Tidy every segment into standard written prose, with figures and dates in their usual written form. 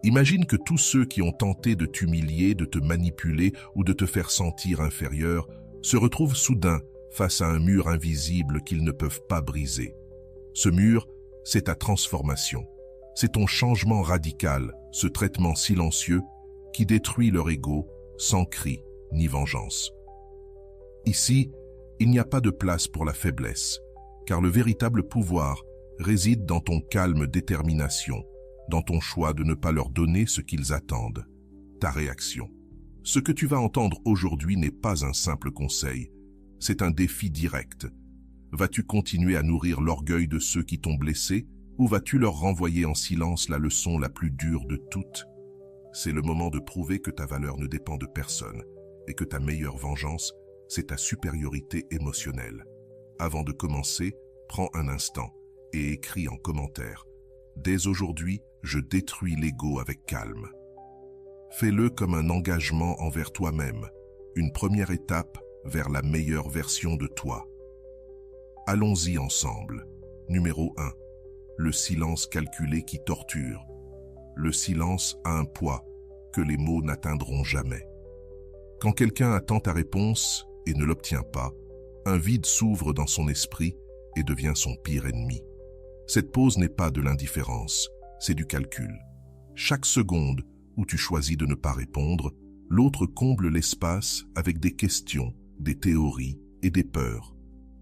Imagine que tous ceux qui ont tenté de t'humilier, de te manipuler ou de te faire sentir inférieur se retrouvent soudain face à un mur invisible qu'ils ne peuvent pas briser. Ce mur, c'est ta transformation. C'est ton changement radical, ce traitement silencieux qui détruit leur ego sans cri ni vengeance. Ici, il n'y a pas de place pour la faiblesse, car le véritable pouvoir réside dans ton calme détermination, dans ton choix de ne pas leur donner ce qu'ils attendent, ta réaction. Ce que tu vas entendre aujourd'hui n'est pas un simple conseil, c'est un défi direct. Vas-tu continuer à nourrir l'orgueil de ceux qui t'ont blessé, ou vas-tu leur renvoyer en silence la leçon la plus dure de toutes? C'est le moment de prouver que ta valeur ne dépend de personne, et que ta meilleure vengeance, c'est ta supériorité émotionnelle. Avant de commencer, prends un instant et écris en commentaire. Dès aujourd'hui, je détruis l'ego avec calme. Fais-le comme un engagement envers toi-même, une première étape vers la meilleure version de toi. Allons-y ensemble. Numéro 1. Le silence calculé qui torture. Le silence a un poids que les mots n'atteindront jamais. Quand quelqu'un attend ta réponse et ne l'obtient pas, un vide s'ouvre dans son esprit et devient son pire ennemi. Cette pause n'est pas de l'indifférence, c'est du calcul. Chaque seconde où tu choisis de ne pas répondre, l'autre comble l'espace avec des questions, des théories et des peurs.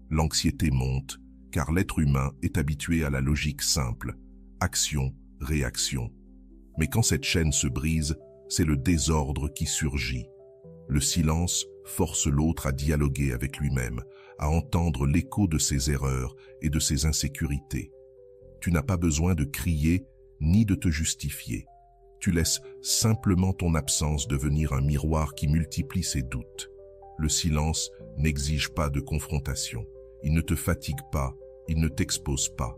L'anxiété monte, car l'être humain est habitué à la logique simple, action, réaction. Mais quand cette chaîne se brise, c'est le désordre qui surgit. Le silence force l'autre à dialoguer avec lui-même, à entendre l'écho de ses erreurs et de ses insécurités. Tu n'as pas besoin de crier ni de te justifier. Tu laisses simplement ton absence devenir un miroir qui multiplie ses doutes. Le silence n'exige pas de confrontation. Il ne te fatigue pas, il ne t'expose pas.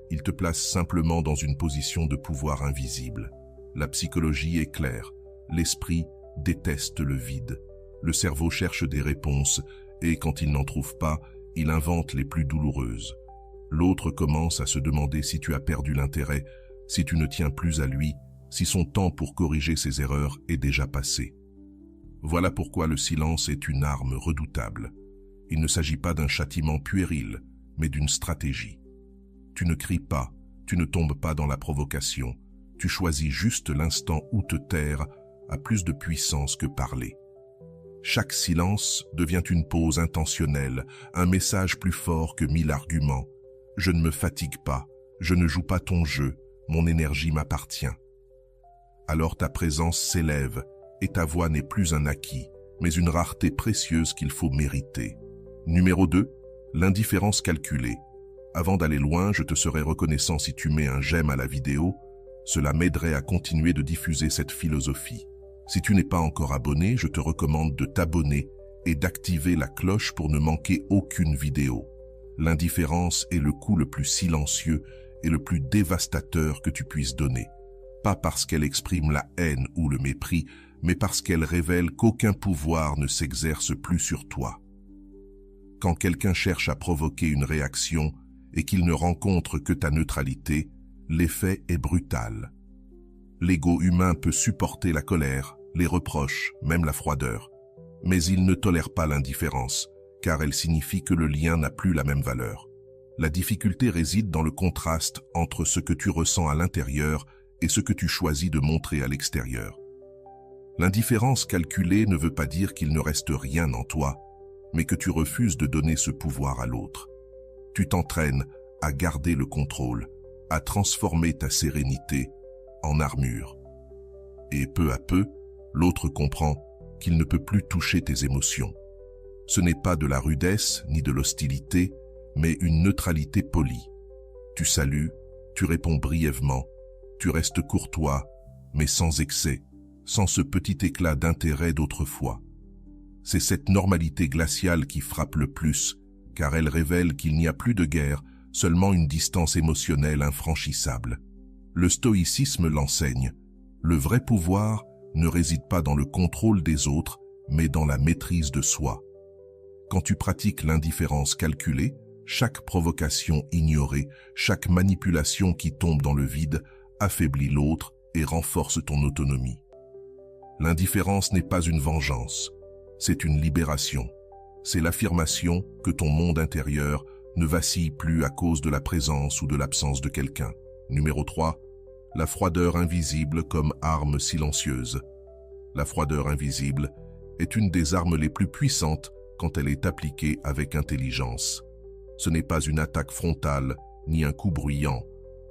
Il te place simplement dans une position de pouvoir invisible. La psychologie est claire. L'esprit déteste le vide. Le cerveau cherche des réponses et quand il n'en trouve pas, il invente les plus douloureuses. L'autre commence à se demander si tu as perdu l'intérêt, si tu ne tiens plus à lui, si son temps pour corriger ses erreurs est déjà passé. Voilà pourquoi le silence est une arme redoutable. Il ne s'agit pas d'un châtiment puéril, mais d'une stratégie. Tu ne cries pas, tu ne tombes pas dans la provocation, tu choisis juste l'instant où te taire a plus de puissance que parler. Chaque silence devient une pause intentionnelle, un message plus fort que 1000 arguments. Je ne me fatigue pas, je ne joue pas ton jeu, mon énergie m'appartient. Alors ta présence s'élève et ta voix n'est plus un acquis, mais une rareté précieuse qu'il faut mériter. Numéro 2, l'indifférence calculée. Avant d'aller loin, je te serais reconnaissant si tu mets un j'aime à la vidéo, cela m'aiderait à continuer de diffuser cette philosophie. Si tu n'es pas encore abonné, je te recommande de t'abonner et d'activer la cloche pour ne manquer aucune vidéo. L'indifférence est le coup le plus silencieux et le plus dévastateur que tu puisses donner. Pas parce qu'elle exprime la haine ou le mépris, mais parce qu'elle révèle qu'aucun pouvoir ne s'exerce plus sur toi. Quand quelqu'un cherche à provoquer une réaction et qu'il ne rencontre que ta neutralité, l'effet est brutal. L'ego humain peut supporter la colère, les reproches, même la froideur. Mais il ne tolère pas l'indifférence, car elle signifie que le lien n'a plus la même valeur. La difficulté réside dans le contraste entre ce que tu ressens à l'intérieur et ce que tu choisis de montrer à l'extérieur. L'indifférence calculée ne veut pas dire qu'il ne reste rien en toi, mais que tu refuses de donner ce pouvoir à l'autre. Tu t'entraînes à garder le contrôle, à transformer ta sérénité en armure. Et peu à peu, l'autre comprend qu'il ne peut plus toucher tes émotions. Ce n'est pas de la rudesse ni de l'hostilité, mais une neutralité polie. Tu salues, tu réponds brièvement, tu restes courtois, mais sans excès, sans ce petit éclat d'intérêt d'autrefois. C'est cette normalité glaciale qui frappe le plus, car elle révèle qu'il n'y a plus de guerre, seulement une distance émotionnelle infranchissable. Le stoïcisme l'enseigne. Le vrai pouvoir ne réside pas dans le contrôle des autres, mais dans la maîtrise de soi. Quand tu pratiques l'indifférence calculée, chaque provocation ignorée, chaque manipulation qui tombe dans le vide, affaiblit l'autre et renforce ton autonomie. L'indifférence n'est pas une vengeance, c'est une libération. C'est l'affirmation que ton monde intérieur ne vacille plus à cause de la présence ou de l'absence de quelqu'un. Numéro 3. La froideur invisible comme arme silencieuse. La froideur invisible est une des armes les plus puissantes quand elle est appliquée avec intelligence. Ce n'est pas une attaque frontale ni un coup bruyant,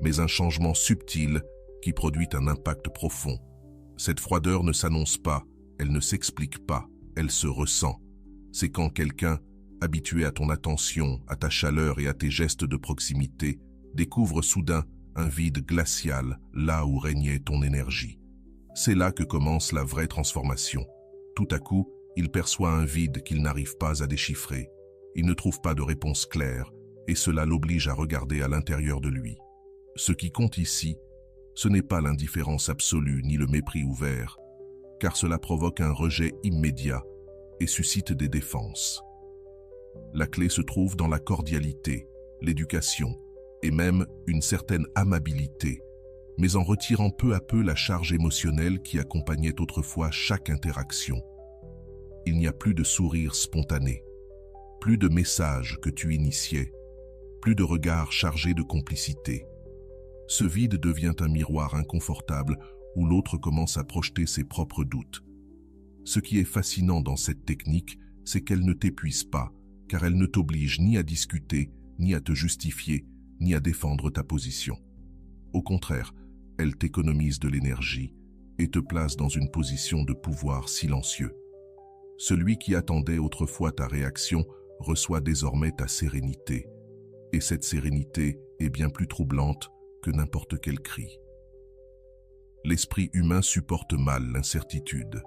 mais un changement subtil qui produit un impact profond. Cette froideur ne s'annonce pas, elle ne s'explique pas, elle se ressent. C'est quand quelqu'un, habitué à ton attention, à ta chaleur et à tes gestes de proximité, découvre soudain un vide glacial là où régnait ton énergie. C'est là que commence la vraie transformation. Tout à coup, il perçoit un vide qu'il n'arrive pas à déchiffrer. Il ne trouve pas de réponse claire, et cela l'oblige à regarder à l'intérieur de lui. Ce qui compte ici, ce n'est pas l'indifférence absolue ni le mépris ouvert, car cela provoque un rejet immédiat et suscite des défenses. La clé se trouve dans la cordialité, l'éducation et même une certaine amabilité, mais en retirant peu à peu la charge émotionnelle qui accompagnait autrefois chaque interaction. Il n'y a plus de sourire spontané, plus de messages que tu initiais, plus de regards chargés de complicité. Ce vide devient un miroir inconfortable où l'autre commence à projeter ses propres doutes. Ce qui est fascinant dans cette technique, c'est qu'elle ne t'épuise pas, car elle ne t'oblige ni à discuter, ni à te justifier, ni à défendre ta position. Au contraire, elle t'économise de l'énergie et te place dans une position de pouvoir silencieux. Celui qui attendait autrefois ta réaction reçoit désormais ta sérénité, et cette sérénité est bien plus troublante que n'importe quel cri. L'esprit humain supporte mal l'incertitude.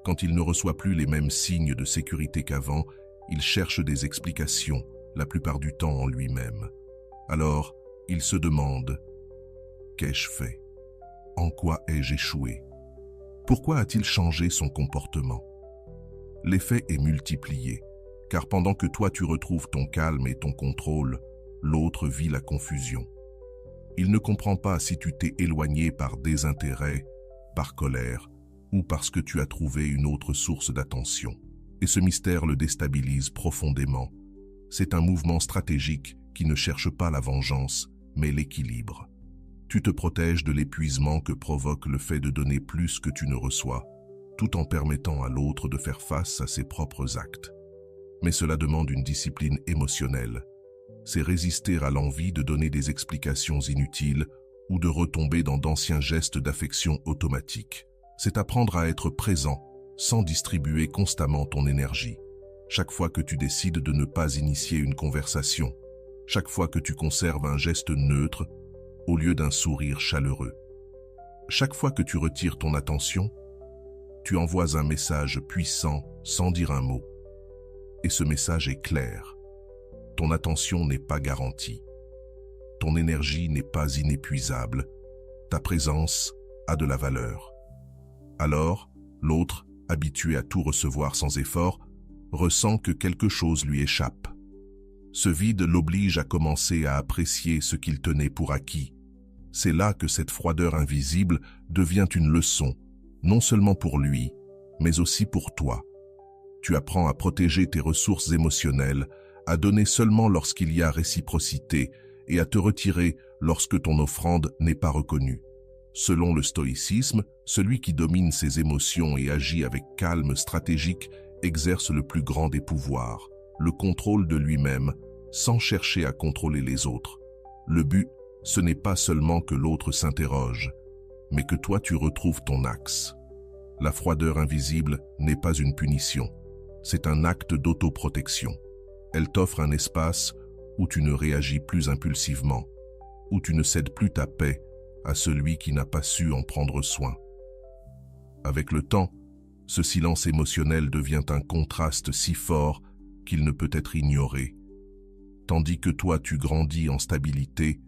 Quand il ne reçoit plus les mêmes signes de sécurité qu'avant, il cherche des explications, la plupart du temps en lui-même. Alors, il se demande « Qu'ai-je fait ? En quoi ai-je échoué ? Pourquoi a-t-il changé son comportement ?» L'effet est multiplié, car pendant que toi tu retrouves ton calme et ton contrôle, l'autre vit la confusion. Il ne comprend pas si tu t'es éloigné par désintérêt, par colère, ou parce que tu as trouvé une autre source d'attention. Et ce mystère le déstabilise profondément. C'est un mouvement stratégique qui ne cherche pas la vengeance, mais l'équilibre. Tu te protèges de l'épuisement que provoque le fait de donner plus que tu ne reçois, tout en permettant à l'autre de faire face à ses propres actes. Mais cela demande une discipline émotionnelle. C'est résister à l'envie de donner des explications inutiles ou de retomber dans d'anciens gestes d'affection automatique. C'est apprendre à être présent sans distribuer constamment ton énergie. Chaque fois que tu décides de ne pas initier une conversation, chaque fois que tu conserves un geste neutre au lieu d'un sourire chaleureux, chaque fois que tu retires ton attention, tu envoies un message puissant sans dire un mot. Et ce message est clair. Ton attention n'est pas garantie. Ton énergie n'est pas inépuisable. Ta présence a de la valeur. Alors, l'autre, habitué à tout recevoir sans effort, ressent que quelque chose lui échappe. Ce vide l'oblige à commencer à apprécier ce qu'il tenait pour acquis. C'est là que cette froideur invisible devient une leçon, non seulement pour lui, mais aussi pour toi. Tu apprends à protéger tes ressources émotionnelles, à donner seulement lorsqu'il y a réciprocité et à te retirer lorsque ton offrande n'est pas reconnue. Selon le stoïcisme, celui qui domine ses émotions et agit avec calme stratégique exerce le plus grand des pouvoirs, le contrôle de lui-même, sans chercher à contrôler les autres. Le but, ce n'est pas seulement que l'autre s'interroge, mais que toi tu retrouves ton axe. La froideur invisible n'est pas une punition, c'est un acte d'autoprotection. Elle t'offre un espace où tu ne réagis plus impulsivement, où tu ne cèdes plus ta paix à celui qui n'a pas su en prendre soin. Avec le temps, ce silence émotionnel devient un contraste si fort qu'il ne peut être ignoré. Tandis que toi tu grandis en stabilité,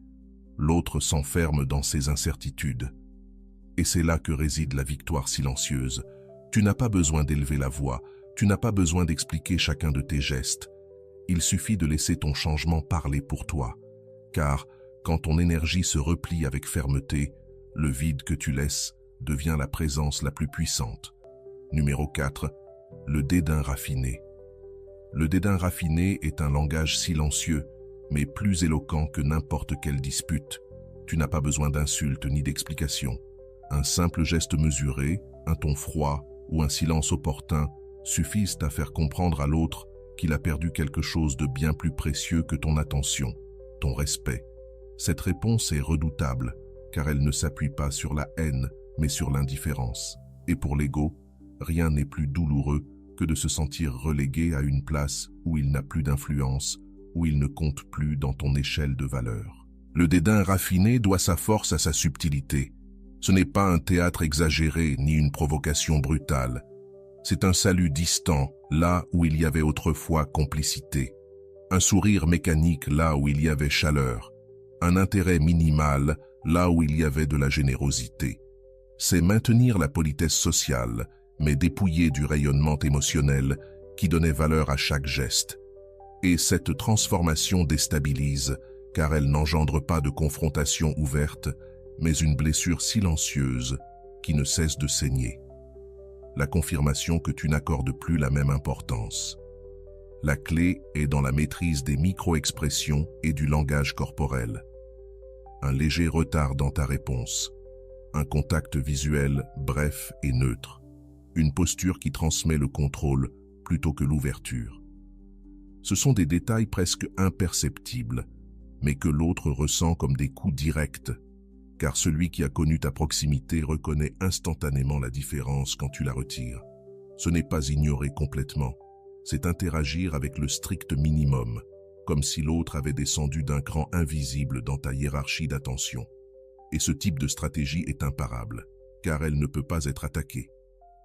l'autre s'enferme dans ses incertitudes. Et c'est là que réside la victoire silencieuse. Tu n'as pas besoin d'élever la voix, tu n'as pas besoin d'expliquer chacun de tes gestes. Il suffit de laisser ton changement parler pour toi. Car, quand ton énergie se replie avec fermeté, Le vide que tu laisses devient la présence la plus puissante. Numéro 4. Le dédain raffiné. Le dédain raffiné est un langage silencieux, mais plus éloquent que n'importe quelle dispute. Tu n'as pas besoin d'insultes ni d'explications. Un simple geste mesuré, un ton froid ou un silence opportun suffisent à faire comprendre à l'autre qu'il a perdu quelque chose de bien plus précieux que ton attention, ton respect. Cette réponse est redoutable, car elle ne s'appuie pas sur la haine, mais sur l'indifférence. Et pour l'ego, rien n'est plus douloureux que de se sentir relégué à une place où il n'a plus d'influence, où il ne compte plus dans ton échelle de valeur. Le dédain raffiné doit sa force à sa subtilité. Ce n'est pas un théâtre exagéré ni une provocation brutale. C'est un salut distant, là où il y avait autrefois complicité. Un sourire mécanique, là où il y avait chaleur. Un intérêt minimal, là où il y avait de la générosité. C'est maintenir la politesse sociale, mais dépouillée du rayonnement émotionnel qui donnait valeur à chaque geste. Et cette transformation déstabilise, car elle n'engendre pas de confrontation ouverte, mais une blessure silencieuse qui ne cesse de saigner. La confirmation que tu n'accordes plus la même importance. La clé est dans la maîtrise des micro-expressions et du langage corporel. Un léger retard dans ta réponse, un contact visuel bref et neutre, une posture qui transmet le contrôle plutôt que l'ouverture. Ce sont des détails presque imperceptibles, mais que l'autre ressent comme des coups directs, car celui qui a connu ta proximité reconnaît instantanément la différence quand tu la retires. Ce n'est pas ignorer complètement, c'est interagir avec le strict minimum, comme si l'autre avait descendu d'un cran invisible dans ta hiérarchie d'attention. Et ce type de stratégie est imparable, car elle ne peut pas être attaquée.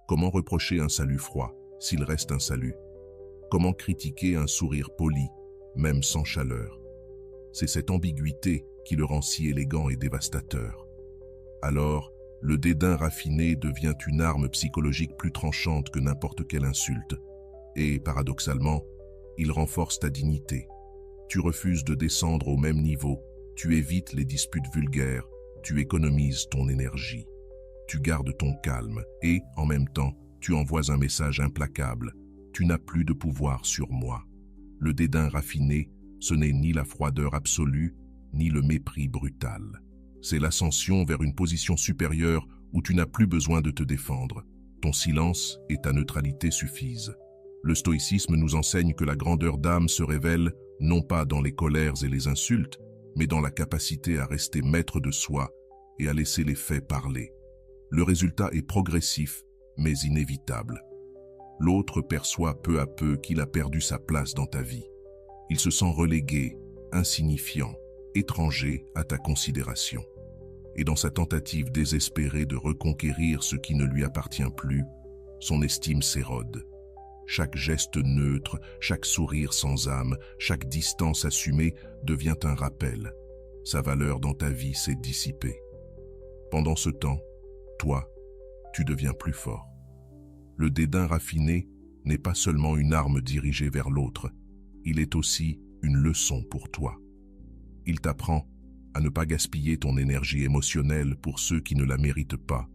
Comment reprocher un salut froid, s'il reste un salut? Comment critiquer un sourire poli, même sans chaleur? C'est cette ambiguïté qui le rend si élégant et dévastateur. Alors, le dédain raffiné devient une arme psychologique plus tranchante que n'importe quelle insulte. Et, paradoxalement, il renforce ta dignité. Tu refuses de descendre au même niveau, tu évites les disputes vulgaires, tu économises ton énergie. Tu gardes ton calme et, en même temps, tu envoies un message implacable. Tu n'as plus de pouvoir sur moi. Le dédain raffiné, ce n'est ni la froideur absolue, ni le mépris brutal. C'est l'ascension vers une position supérieure où tu n'as plus besoin de te défendre. Ton silence et ta neutralité suffisent. Le stoïcisme nous enseigne que la grandeur d'âme se révèle non pas dans les colères et les insultes, mais dans la capacité à rester maître de soi et à laisser les faits parler. Le résultat est progressif, mais inévitable. L'autre perçoit peu à peu qu'il a perdu sa place dans ta vie. Il se sent relégué, insignifiant, étranger à ta considération. Et dans sa tentative désespérée de reconquérir ce qui ne lui appartient plus, son estime s'érode. Chaque geste neutre, chaque sourire sans âme, chaque distance assumée devient un rappel. Sa valeur dans ta vie s'est dissipée. Pendant ce temps, toi, tu deviens plus fort. Le dédain raffiné n'est pas seulement une arme dirigée vers l'autre, il est aussi une leçon pour toi. Il t'apprend à ne pas gaspiller ton énergie émotionnelle pour ceux qui ne la méritent pas,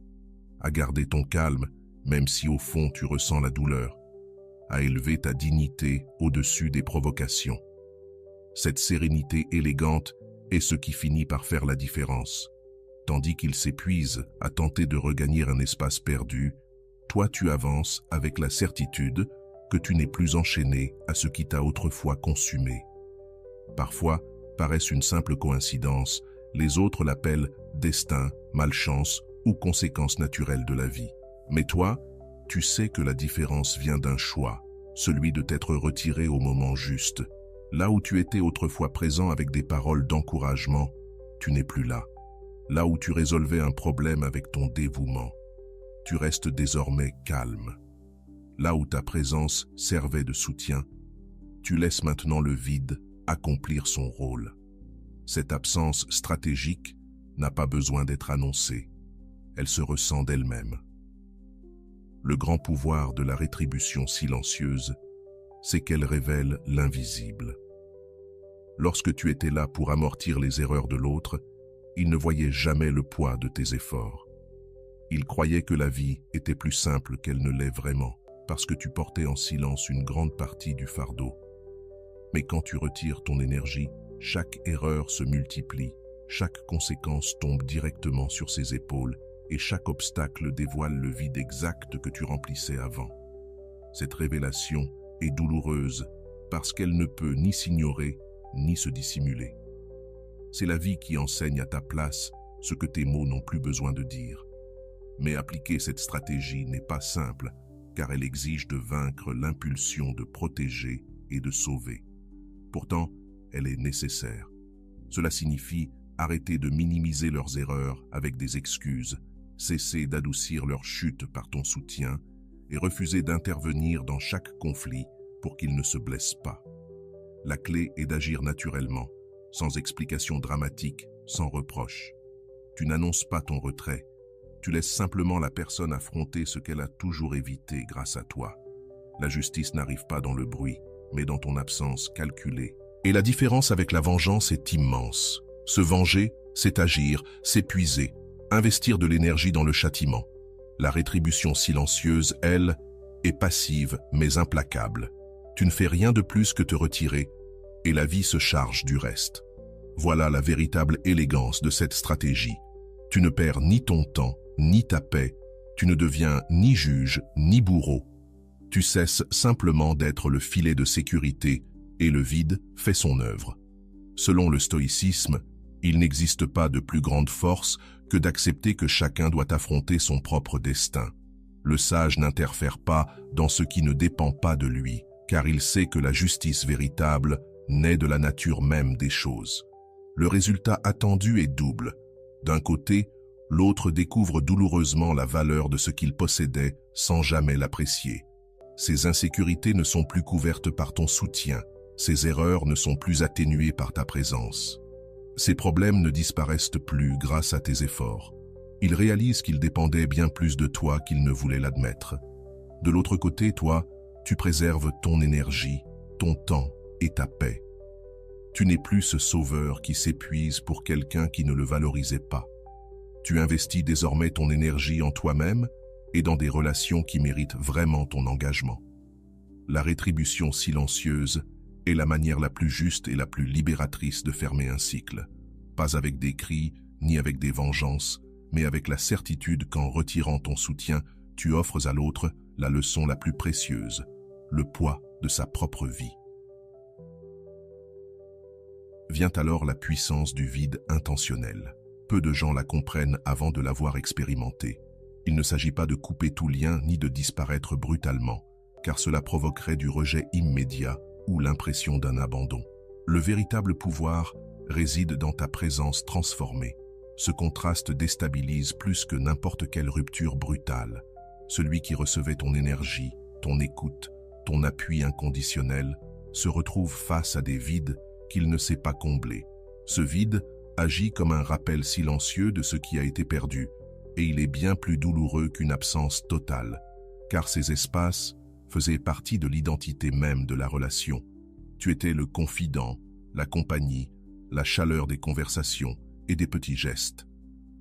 à garder ton calme même si au fond tu ressens la douleur, à élever ta dignité au-dessus des provocations. Cette sérénité élégante est ce qui finit par faire la différence. Tandis qu'il s'épuise à tenter de regagner un espace perdu, toi tu avances avec la certitude que tu n'es plus enchaîné à ce qui t'a autrefois consumé. Parfois, paraissent une simple coïncidence, les autres l'appellent destin, malchance ou conséquence naturelle de la vie. Mais toi, tu sais que la différence vient d'un choix, celui de t'être retiré au moment juste. Là où tu étais autrefois présent avec des paroles d'encouragement, tu n'es plus là. Là où tu résolvais un problème avec ton dévouement, tu restes désormais calme. Là où ta présence servait de soutien, tu laisses maintenant le vide accomplir son rôle. Cette absence stratégique n'a pas besoin d'être annoncée. Elle se ressent d'elle-même. Le grand pouvoir de la rétribution silencieuse, c'est qu'elle révèle l'invisible. Lorsque tu étais là pour amortir les erreurs de l'autre, il ne voyait jamais le poids de tes efforts. Il croyait que la vie était plus simple qu'elle ne l'est vraiment, parce que tu portais en silence une grande partie du fardeau. Mais quand tu retires ton énergie, chaque erreur se multiplie, chaque conséquence tombe directement sur ses épaules et chaque obstacle dévoile le vide exact que tu remplissais avant. Cette révélation est douloureuse parce qu'elle ne peut ni s'ignorer ni se dissimuler. C'est la vie qui enseigne à ta place ce que tes mots n'ont plus besoin de dire. Mais appliquer cette stratégie n'est pas simple, car elle exige de vaincre l'impulsion de protéger et de sauver. Pourtant, elle est nécessaire. Cela signifie arrêter de minimiser leurs erreurs avec des excuses, cesser d'adoucir leur chute par ton soutien et refuser d'intervenir dans chaque conflit pour qu'ils ne se blessent pas. La clé est d'agir naturellement, sans explication dramatique, sans reproche. Tu n'annonces pas ton retrait, tu laisses simplement la personne affronter ce qu'elle a toujours évité grâce à toi. La justice n'arrive pas dans le bruit, mais dans ton absence calculée. Et la différence avec la vengeance est immense. Se venger, c'est agir, s'épuiser, investir de l'énergie dans le châtiment. La rétribution silencieuse, elle, est passive mais implacable. Tu ne fais rien de plus que te retirer, et la vie se charge du reste. Voilà la véritable élégance de cette stratégie. Tu ne perds ni ton temps, ni ta paix, tu ne deviens ni juge, ni bourreau. Tu cesses simplement d'être le filet de sécurité et le vide fait son œuvre. Selon le stoïcisme, il n'existe pas de plus grande force que d'accepter que chacun doit affronter son propre destin. Le sage n'interfère pas dans ce qui ne dépend pas de lui, car il sait que la justice véritable naît de la nature même des choses. Le résultat attendu est double. D'un côté, l'autre découvre douloureusement la valeur de ce qu'il possédait sans jamais l'apprécier. Ses insécurités ne sont plus couvertes par ton soutien, ses erreurs ne sont plus atténuées par ta présence. Ses problèmes ne disparaissent plus grâce à tes efforts. Il réalise qu'il dépendait bien plus de toi qu'il ne voulait l'admettre. De l'autre côté, toi, tu préserves ton énergie, ton temps et ta paix. Tu n'es plus ce sauveur qui s'épuise pour quelqu'un qui ne le valorisait pas. Tu investis désormais ton énergie en toi-même et dans des relations qui méritent vraiment ton engagement. La rétribution silencieuse est la manière la plus juste et la plus libératrice de fermer un cycle. Pas avec des cris, ni avec des vengeances, mais avec la certitude qu'en retirant ton soutien, tu offres à l'autre la leçon la plus précieuse, le poids de sa propre vie. Vient alors la puissance du vide intentionnel. Peu de gens la comprennent avant de l'avoir expérimentée. Il ne s'agit pas de couper tout lien ni de disparaître brutalement, car cela provoquerait du rejet immédiat ou l'impression d'un abandon. Le véritable pouvoir réside dans ta présence transformée. Ce contraste déstabilise plus que n'importe quelle rupture brutale. Celui qui recevait ton énergie, ton écoute, ton appui inconditionnel, se retrouve face à des vides qu'il ne sait pas combler. Ce vide agit comme un rappel silencieux de ce qui a été perdu, et il est bien plus douloureux qu'une absence totale, car ces espaces faisaient partie de l'identité même de la relation. Tu étais le confident, la compagnie, la chaleur des conversations et des petits gestes.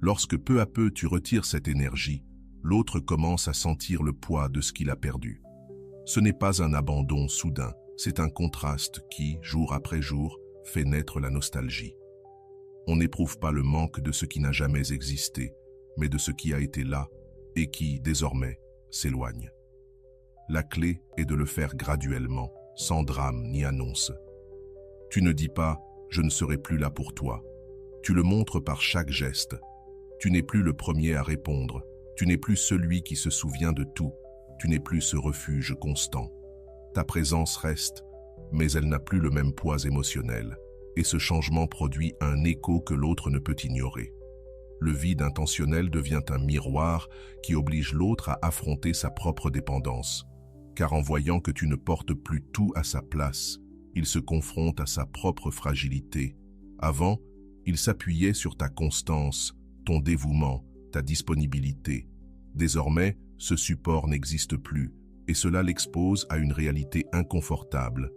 Lorsque peu à peu tu retires cette énergie, l'autre commence à sentir le poids de ce qu'il a perdu. Ce n'est pas un abandon soudain, c'est un contraste qui, jour après jour, fait naître la nostalgie. On n'éprouve pas le manque de ce qui n'a jamais existé, mais de ce qui a été là et qui, désormais, s'éloigne. La clé est de le faire graduellement, sans drame ni annonce. Tu ne dis pas « je ne serai plus là pour toi ». Tu le montres par chaque geste. Tu n'es plus le premier à répondre. Tu n'es plus celui qui se souvient de tout. Tu n'es plus ce refuge constant. Ta présence reste, mais elle n'a plus le même poids émotionnel. Et ce changement produit un écho que l'autre ne peut ignorer. Le vide intentionnel devient un miroir qui oblige l'autre à affronter sa propre dépendance. Car en voyant que tu ne portes plus tout à sa place, il se confronte à sa propre fragilité. Avant, il s'appuyait sur ta constance, ton dévouement, ta disponibilité. Désormais, ce support n'existe plus, et cela l'expose à une réalité inconfortable.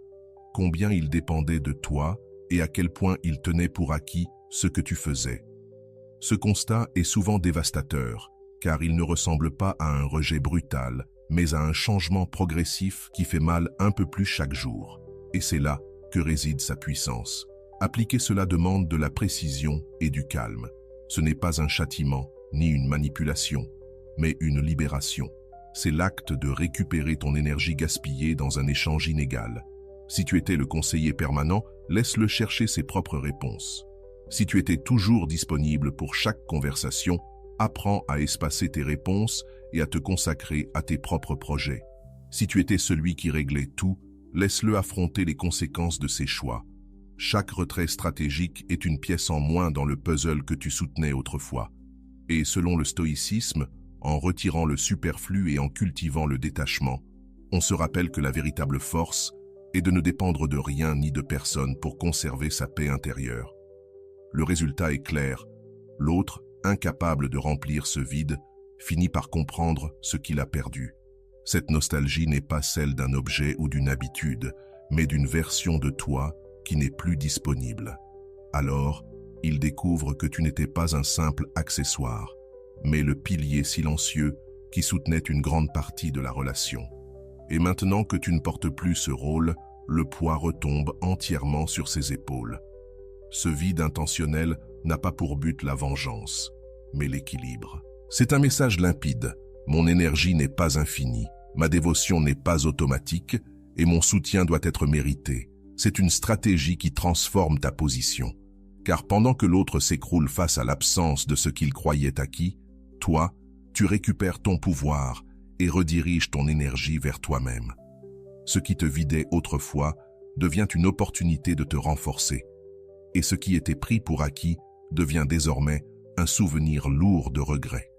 Combien il dépendait de toi, et à quel point il tenait pour acquis ce que tu faisais. Ce constat est souvent dévastateur, car il ne ressemble pas à un rejet brutal, mais à un changement progressif qui fait mal un peu plus chaque jour. Et c'est là que réside sa puissance. Appliquer cela demande de la précision et du calme. Ce n'est pas un châtiment, ni une manipulation, mais une libération. C'est l'acte de récupérer ton énergie gaspillée dans un échange inégal. Si tu étais le conseiller permanent, laisse-le chercher ses propres réponses. Si tu étais toujours disponible pour chaque conversation, apprends à espacer tes réponses et à te consacrer à tes propres projets. Si tu étais celui qui réglait tout, laisse-le affronter les conséquences de ses choix. Chaque retrait stratégique est une pièce en moins dans le puzzle que tu soutenais autrefois. Et selon le stoïcisme, en retirant le superflu et en cultivant le détachement, on se rappelle que la véritable force est de ne dépendre de rien ni de personne pour conserver sa paix intérieure. Le résultat est clair. L'autre, incapable de remplir ce vide, finit par comprendre ce qu'il a perdu. Cette nostalgie n'est pas celle d'un objet ou d'une habitude, mais d'une version de toi qui n'est plus disponible. Alors, il découvre que tu n'étais pas un simple accessoire, mais le pilier silencieux qui soutenait une grande partie de la relation. Et maintenant que tu ne portes plus ce rôle, le poids retombe entièrement sur ses épaules. Ce vide intentionnel n'a pas pour but la vengeance, mais l'équilibre. C'est un message limpide. Mon énergie n'est pas infinie, ma dévotion n'est pas automatique et mon soutien doit être mérité. C'est une stratégie qui transforme ta position. Car pendant que l'autre s'écroule face à l'absence de ce qu'il croyait acquis, toi, tu récupères ton pouvoir et rediriges ton énergie vers toi-même. Ce qui te vidait autrefois devient une opportunité de te renforcer. Et ce qui était pris pour acquis devient désormais un souvenir lourd de regrets.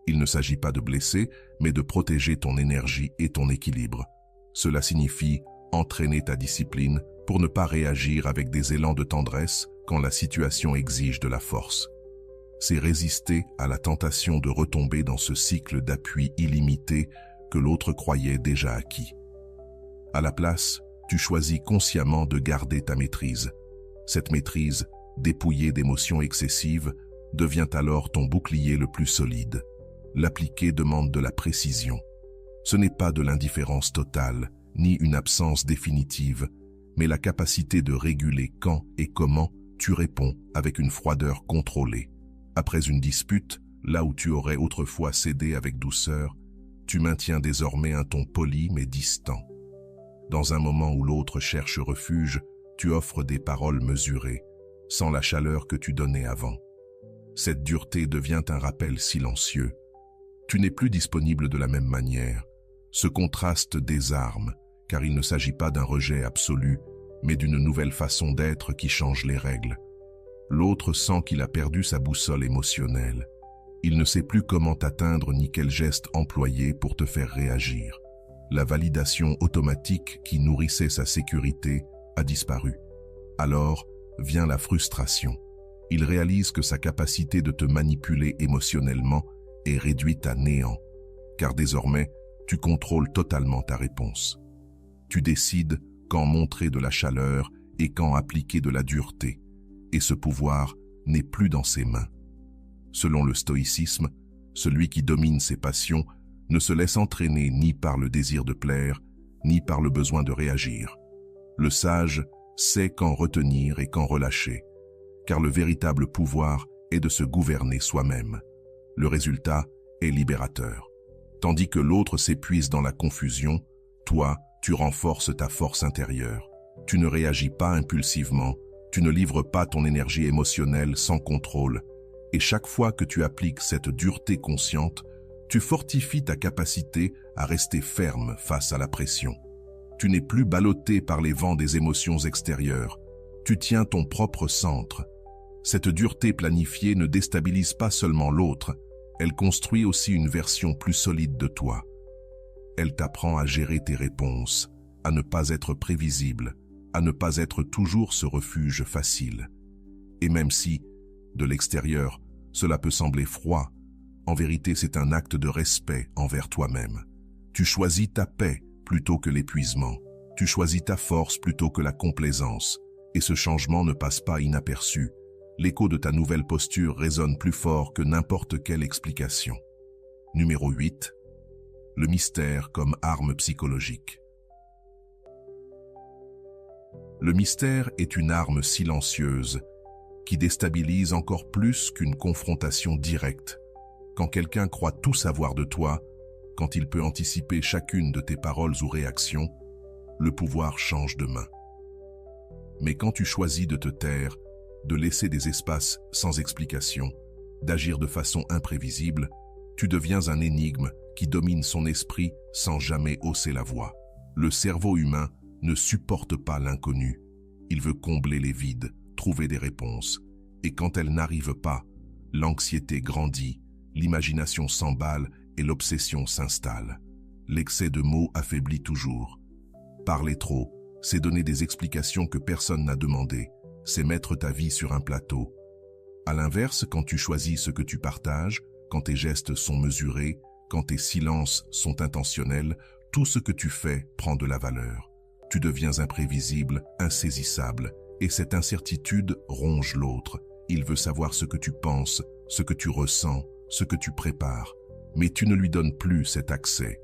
Il ne s'agit pas de blesser, mais de protéger ton énergie et ton équilibre. Cela signifie entraîner ta discipline pour ne pas réagir avec des élans de tendresse quand la situation exige de la force. C'est résister à la tentation de retomber dans ce cycle d'appui illimité que l'autre croyait déjà acquis. À la place, tu choisis consciemment de garder ta maîtrise. Cette maîtrise, dépouillée d'émotions excessives, devient alors ton bouclier le plus solide. L'appliquer demande de la précision. Ce n'est pas de l'indifférence totale, ni une absence définitive, mais la capacité de réguler quand et comment tu réponds avec une froideur contrôlée. Après une dispute, là où tu aurais autrefois cédé avec douceur, tu maintiens désormais un ton poli mais distant. Dans un moment où l'autre cherche refuge, tu offres des paroles mesurées, sans la chaleur que tu donnais avant. Cette dureté devient un rappel silencieux. Tu n'es plus disponible de la même manière. Ce contraste désarme, car il ne s'agit pas d'un rejet absolu, mais d'une nouvelle façon d'être qui change les règles. L'autre sent qu'il a perdu sa boussole émotionnelle. Il ne sait plus comment t'atteindre ni quel geste employer pour te faire réagir. La validation automatique qui nourrissait sa sécurité a disparu. Alors vient la frustration. Il réalise que sa capacité de te manipuler émotionnellement est réduite à néant, car désormais, tu contrôles totalement ta réponse. Tu décides quand montrer de la chaleur et quand appliquer de la dureté, et ce pouvoir n'est plus dans ses mains. Selon le stoïcisme, celui qui domine ses passions ne se laisse entraîner ni par le désir de plaire, ni par le besoin de réagir. Le sage sait quand retenir et quand relâcher, car le véritable pouvoir est de se gouverner soi-même. Le résultat est libérateur. Tandis que l'autre s'épuise dans la confusion, toi, tu renforces ta force intérieure. Tu ne réagis pas impulsivement, tu ne livres pas ton énergie émotionnelle sans contrôle, et chaque fois que tu appliques cette dureté consciente, tu fortifies ta capacité à rester ferme face à la pression. Tu n'es plus ballotté par les vents des émotions extérieures, tu tiens ton propre centre. Cette dureté planifiée ne déstabilise pas seulement l'autre, elle construit aussi une version plus solide de toi. Elle t'apprend à gérer tes réponses, à ne pas être prévisible, à ne pas être toujours ce refuge facile. Et même si, de l'extérieur, cela peut sembler froid, en vérité c'est un acte de respect envers toi-même. Tu choisis ta paix plutôt que l'épuisement. Tu choisis ta force plutôt que la complaisance. Et ce changement ne passe pas inaperçu. L'écho de ta nouvelle posture résonne plus fort que n'importe quelle explication. Numéro 8. Le mystère comme arme psychologique. Le mystère est une arme silencieuse qui déstabilise encore plus qu'une confrontation directe. Quand quelqu'un croit tout savoir de toi, quand il peut anticiper chacune de tes paroles ou réactions, le pouvoir change de main. Mais quand tu choisis de te taire, de laisser des espaces sans explication, d'agir de façon imprévisible, tu deviens un énigme qui domine son esprit sans jamais hausser la voix. Le cerveau humain ne supporte pas l'inconnu. Il veut combler les vides, trouver des réponses. Et quand elles n'arrivent pas, l'anxiété grandit, l'imagination s'emballe et l'obsession s'installe. L'excès de mots affaiblit toujours. Parler trop, c'est donner des explications que personne n'a demandées, c'est mettre ta vie sur un plateau. À l'inverse, quand tu choisis ce que tu partages, quand tes gestes sont mesurés, quand tes silences sont intentionnels, tout ce que tu fais prend de la valeur. Tu deviens imprévisible, insaisissable, et cette incertitude ronge l'autre. Il veut savoir ce que tu penses, ce que tu ressens, ce que tu prépares. Mais tu ne lui donnes plus cet accès.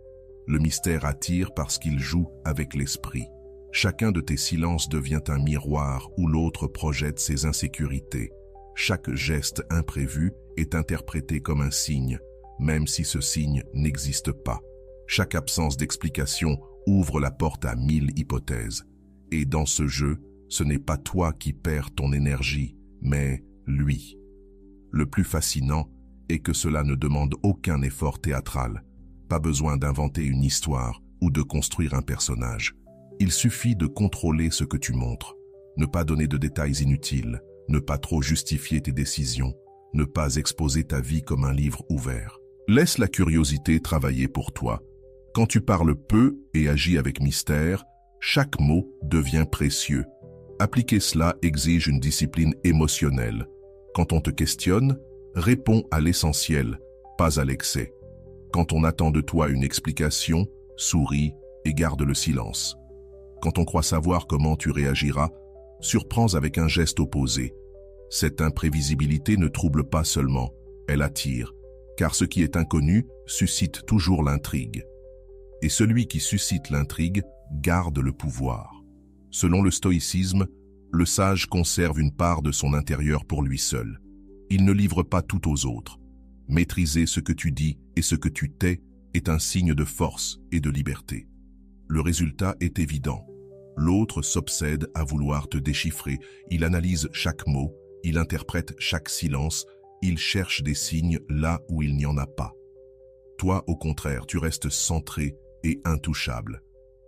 Le mystère attire parce qu'il joue avec l'esprit. Chacun de tes silences devient un miroir où l'autre projette ses insécurités. Chaque geste imprévu est interprété comme un signe, même si ce signe n'existe pas. Chaque absence d'explication ouvre la porte à 1000 hypothèses. Et dans ce jeu, ce n'est pas toi qui perds ton énergie, mais lui. Le plus fascinant est que cela ne demande aucun effort théâtral. Pas besoin d'inventer une histoire ou de construire un personnage. Il suffit de contrôler ce que tu montres, ne pas donner de détails inutiles, ne pas trop justifier tes décisions, ne pas exposer ta vie comme un livre ouvert. Laisse la curiosité travailler pour toi. Quand tu parles peu et agis avec mystère, chaque mot devient précieux. Appliquer cela exige une discipline émotionnelle. Quand on te questionne, réponds à l'essentiel, pas à l'excès. Quand on attend de toi une explication, souris et garde le silence. Quand on croit savoir comment tu réagiras, surprends avec un geste opposé. Cette imprévisibilité ne trouble pas seulement, elle attire, car ce qui est inconnu suscite toujours l'intrigue. Et celui qui suscite l'intrigue garde le pouvoir. Selon le stoïcisme, le sage conserve une part de son intérieur pour lui seul. Il ne livre pas tout aux autres. Maîtriser ce que tu dis et ce que tu tais est un signe de force et de liberté. Le résultat est évident. L'autre s'obsède à vouloir te déchiffrer. Il analyse chaque mot, il interprète chaque silence, il cherche des signes là où il n'y en a pas. Toi, au contraire, tu restes centré et intouchable.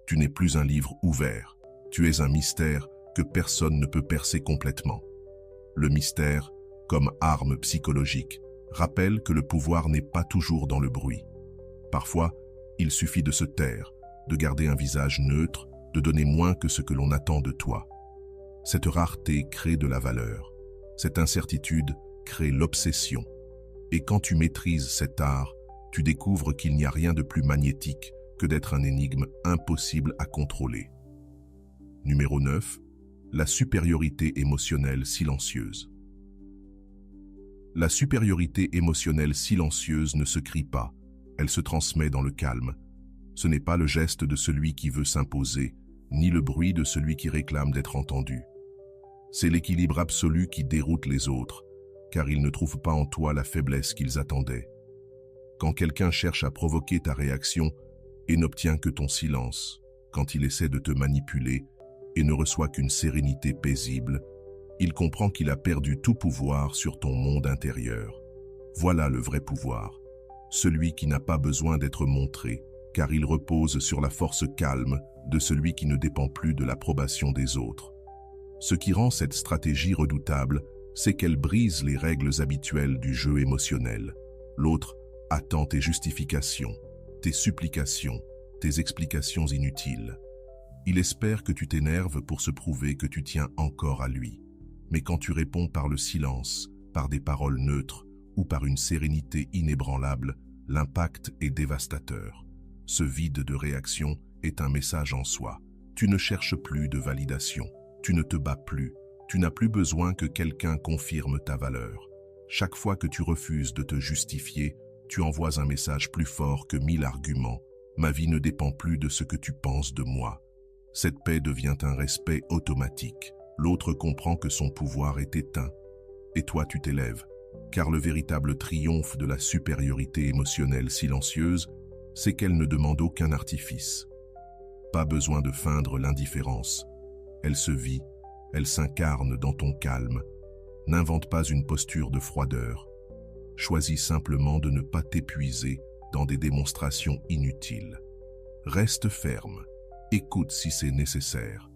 Tu n'es plus un livre ouvert. Tu es un mystère que personne ne peut percer complètement. Le mystère, comme arme psychologique, rappelle que le pouvoir n'est pas toujours dans le bruit. Parfois, il suffit de se taire, de garder un visage neutre, de donner moins que ce que l'on attend de toi. Cette rareté crée de la valeur. Cette incertitude crée l'obsession. Et quand tu maîtrises cet art, tu découvres qu'il n'y a rien de plus magnétique que d'être un énigme impossible à contrôler. Numéro 9. La supériorité émotionnelle silencieuse. La supériorité émotionnelle silencieuse ne se crie pas, elle se transmet dans le calme. Ce n'est pas le geste de celui qui veut s'imposer, ni le bruit de celui qui réclame d'être entendu. C'est l'équilibre absolu qui déroute les autres, car ils ne trouvent pas en toi la faiblesse qu'ils attendaient. Quand quelqu'un cherche à provoquer ta réaction et n'obtient que ton silence, quand il essaie de te manipuler et ne reçoit qu'une sérénité paisible, il comprend qu'il a perdu tout pouvoir sur ton monde intérieur. Voilà le vrai pouvoir, celui qui n'a pas besoin d'être montré, car il repose sur la force calme de celui qui ne dépend plus de l'approbation des autres. Ce qui rend cette stratégie redoutable, c'est qu'elle brise les règles habituelles du jeu émotionnel. L'autre attend tes justifications, tes supplications, tes explications inutiles. Il espère que tu t'énerves pour se prouver que tu tiens encore à lui. Mais quand tu réponds par le silence, par des paroles neutres ou par une sérénité inébranlable, l'impact est dévastateur. Ce vide de réaction est un message en soi. Tu ne cherches plus de validation, tu ne te bats plus, Tu n'as plus besoin que quelqu'un confirme ta valeur. Chaque fois que tu refuses de te justifier, tu envoies un message plus fort que 1000 arguments. Ma vie ne dépend plus de ce que tu penses de moi. Cette paix devient un respect automatique. L'autre comprend que son pouvoir est éteint. Et toi, tu t'élèves. Car le véritable triomphe de la supériorité émotionnelle silencieuse, c'est qu'elle ne demande aucun artifice. Pas besoin de feindre l'indifférence. Elle se vit, elle s'incarne dans ton calme. N'invente pas une posture de froideur. Choisis simplement de ne pas t'épuiser dans des démonstrations inutiles. Reste ferme, écoute si c'est nécessaire.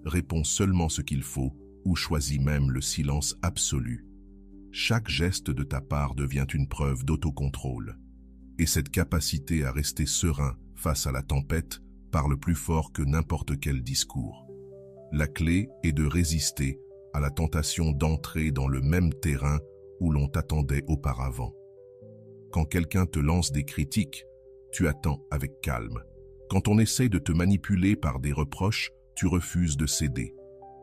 Réponds seulement ce qu'il faut ou choisis même le silence absolu. Chaque geste de ta part devient une preuve d'autocontrôle. Et cette capacité à rester serein face à la tempête parle plus fort que n'importe quel discours. La clé est de résister à la tentation d'entrer dans le même terrain où l'on t'attendait auparavant. Quand quelqu'un te lance des critiques, tu attends avec calme. Quand on essaie de te manipuler par des reproches, tu refuses de céder.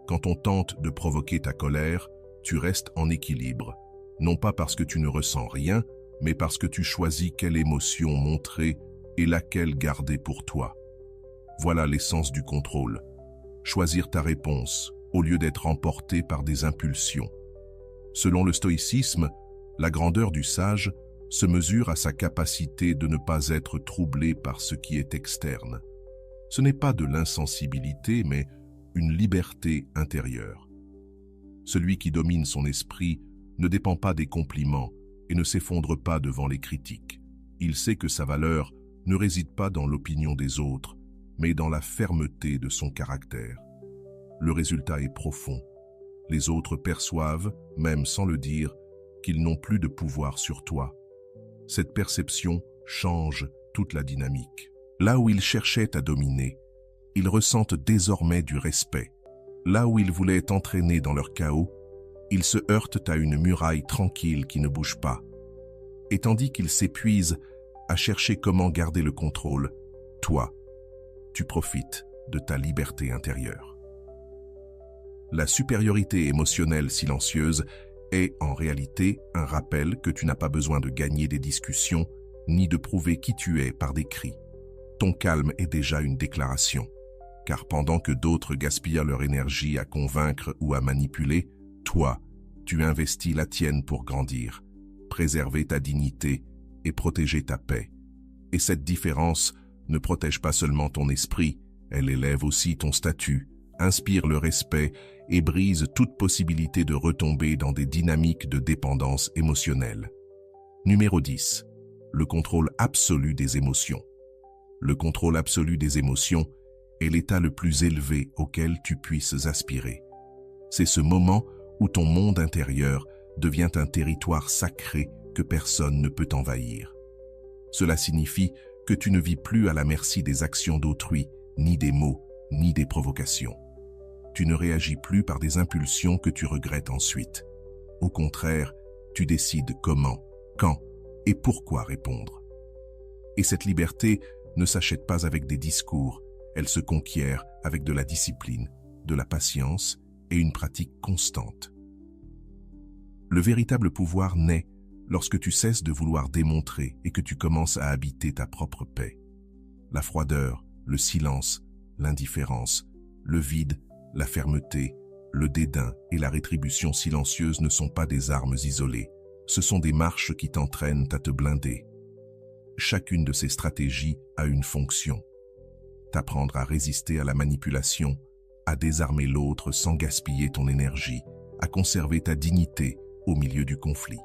Quand on tente de provoquer ta colère, tu restes en équilibre. Non pas parce que tu ne ressens rien, mais parce que tu choisis quelle émotion montrer et laquelle garder pour toi. Voilà l'essence du contrôle. Choisir ta réponse au lieu d'être emporté par des impulsions. Selon le stoïcisme, la grandeur du sage se mesure à sa capacité de ne pas être troublé par ce qui est externe. Ce n'est pas de l'insensibilité, mais une liberté intérieure. Celui qui domine son esprit ne dépend pas des compliments et ne s'effondre pas devant les critiques. Il sait que sa valeur ne réside pas dans l'opinion des autres, mais dans la fermeté de son caractère. Le résultat est profond. Les autres perçoivent, même sans le dire, qu'ils n'ont plus de pouvoir sur toi. Cette perception change toute la dynamique. Là où ils cherchaient à dominer, ils ressentent désormais du respect. Là où ils voulaient t'entraîner dans leur chaos, ils se heurtent à une muraille tranquille qui ne bouge pas. Et tandis qu'ils s'épuisent à chercher comment garder le contrôle, toi, tu profites de ta liberté intérieure. La supériorité émotionnelle silencieuse est en réalité un rappel que tu n'as pas besoin de gagner des discussions ni de prouver qui tu es par des cris. Ton calme est déjà une déclaration, car pendant que d'autres gaspillent leur énergie à convaincre ou à manipuler, toi, tu investis la tienne pour grandir, préserver ta dignité et protéger ta paix. Et cette différence ne protège pas seulement ton esprit, elle élève aussi ton statut, inspire le respect et brise toute possibilité de retomber dans des dynamiques de dépendance émotionnelle. Numéro 10. Le contrôle absolu des émotions. Le contrôle absolu des émotions est l'état le plus élevé auquel tu puisses aspirer. C'est ce moment où ton monde intérieur devient un territoire sacré que personne ne peut envahir. Cela signifie que tu ne vis plus à la merci des actions d'autrui, ni des mots, ni des provocations. Tu ne réagis plus par des impulsions que tu regrettes ensuite. Au contraire, tu décides comment, quand et pourquoi répondre. Et cette liberté ne s'achète pas avec des discours, elle se conquiert avec de la discipline, de la patience et une pratique constante. Le véritable pouvoir naît lorsque tu cesses de vouloir démontrer et que tu commences à habiter ta propre paix. La froideur, le silence, l'indifférence, le vide, la fermeté, le dédain et la rétribution silencieuse ne sont pas des armes isolées, ce sont des marches qui t'entraînent à te blinder. Chacune de ces stratégies a une fonction. T'apprendre à résister à la manipulation, à désarmer l'autre sans gaspiller ton énergie, à conserver ta dignité au milieu du conflit.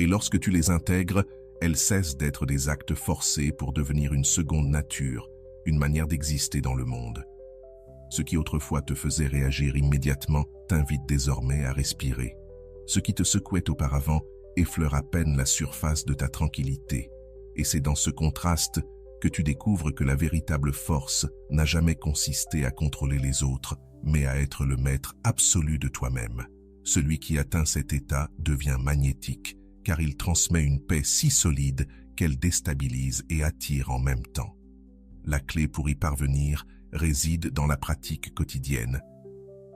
Et lorsque tu les intègres, elles cessent d'être des actes forcés pour devenir une seconde nature, une manière d'exister dans le monde. Ce qui autrefois te faisait réagir immédiatement t'invite désormais à respirer. Ce qui te secouait auparavant effleure à peine la surface de ta tranquillité. Et c'est dans ce contraste que tu découvres que la véritable force n'a jamais consisté à contrôler les autres, mais à être le maître absolu de toi-même. Celui qui atteint cet état devient magnétique, car il transmet une paix si solide qu'elle déstabilise et attire en même temps. La clé pour y parvenir réside dans la pratique quotidienne.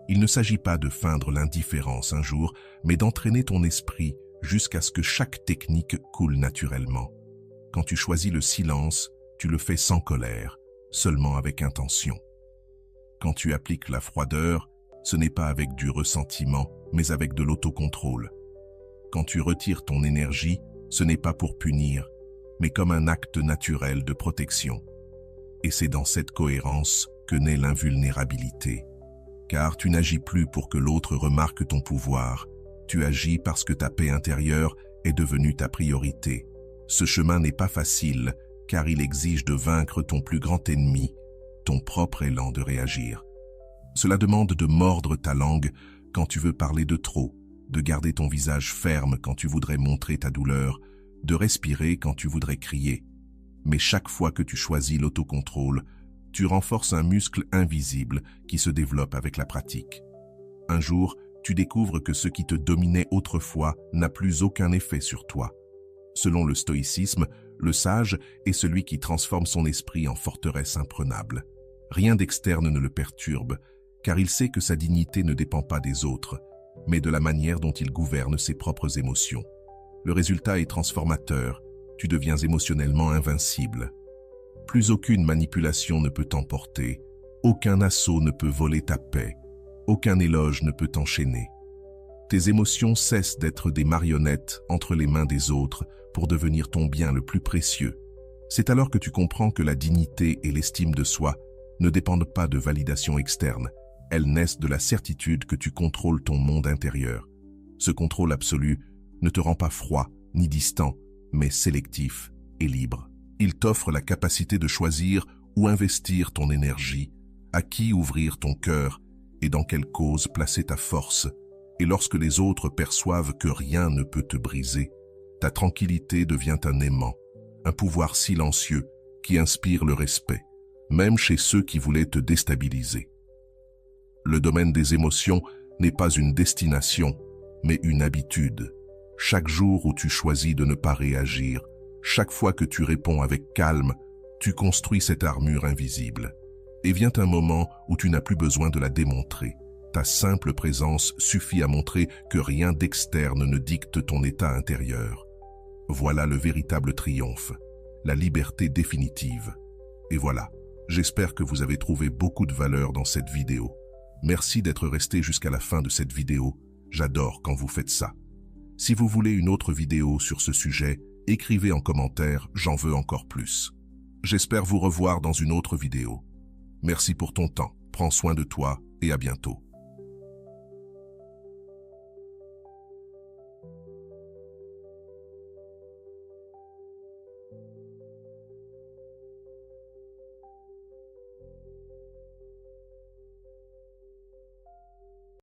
Il ne s'agit pas de feindre l'indifférence un jour, mais d'entraîner ton esprit jusqu'à ce que chaque technique coule naturellement. Quand tu choisis le silence, tu le fais sans colère, seulement avec intention. Quand tu appliques la froideur, ce n'est pas avec du ressentiment, mais avec de l'autocontrôle. Quand tu retires ton énergie, ce n'est pas pour punir, mais comme un acte naturel de protection. Et c'est dans cette cohérence que naît l'invulnérabilité. Car tu n'agis plus pour que l'autre remarque ton pouvoir, tu agis parce que ta paix intérieure est devenue ta priorité. Ce chemin n'est pas facile, car il exige de vaincre ton plus grand ennemi, ton propre élan de réagir. Cela demande de mordre ta langue quand tu veux parler de trop, de garder ton visage ferme quand tu voudrais montrer ta douleur, de respirer quand tu voudrais crier. Mais chaque fois que tu choisis l'autocontrôle, tu renforces un muscle invisible qui se développe avec la pratique. Un jour, tu découvres que ce qui te dominait autrefois n'a plus aucun effet sur toi. Selon le stoïcisme, le sage est celui qui transforme son esprit en forteresse imprenable. Rien d'externe ne le perturbe, car il sait que sa dignité ne dépend pas des autres, mais de la manière dont il gouverne ses propres émotions. Le résultat est transformateur, tu deviens émotionnellement invincible. Plus aucune manipulation ne peut t'emporter, aucun assaut ne peut voler ta paix, aucun éloge ne peut t'enchaîner. Tes émotions cessent d'être des marionnettes entre les mains des autres pour devenir ton bien le plus précieux. C'est alors que tu comprends que la dignité et l'estime de soi ne dépendent pas de validation externe, elles naissent de la certitude que tu contrôles ton monde intérieur. Ce contrôle absolu ne te rend pas froid ni distant, mais sélectif et libre. Il t'offre la capacité de choisir où investir ton énergie, à qui ouvrir ton cœur et dans quelle cause placer ta force. Et lorsque les autres perçoivent que rien ne peut te briser, ta tranquillité devient un aimant, un pouvoir silencieux qui inspire le respect, même chez ceux qui voulaient te déstabiliser. Le domaine des émotions n'est pas une destination, mais une habitude. Chaque jour où tu choisis de ne pas réagir, chaque fois que tu réponds avec calme, tu construis cette armure invisible. Et vient un moment où tu n'as plus besoin de la démontrer. Ta simple présence suffit à montrer que rien d'externe ne dicte ton état intérieur. Voilà le véritable triomphe, la liberté définitive. Et voilà, j'espère que vous avez trouvé beaucoup de valeur dans cette vidéo. Merci d'être resté jusqu'à la fin de cette vidéo. J'adore quand vous faites ça. Si vous voulez une autre vidéo sur ce sujet, écrivez en commentaire, j'en veux encore plus. J'espère vous revoir dans une autre vidéo. Merci pour ton temps, prends soin de toi et à bientôt.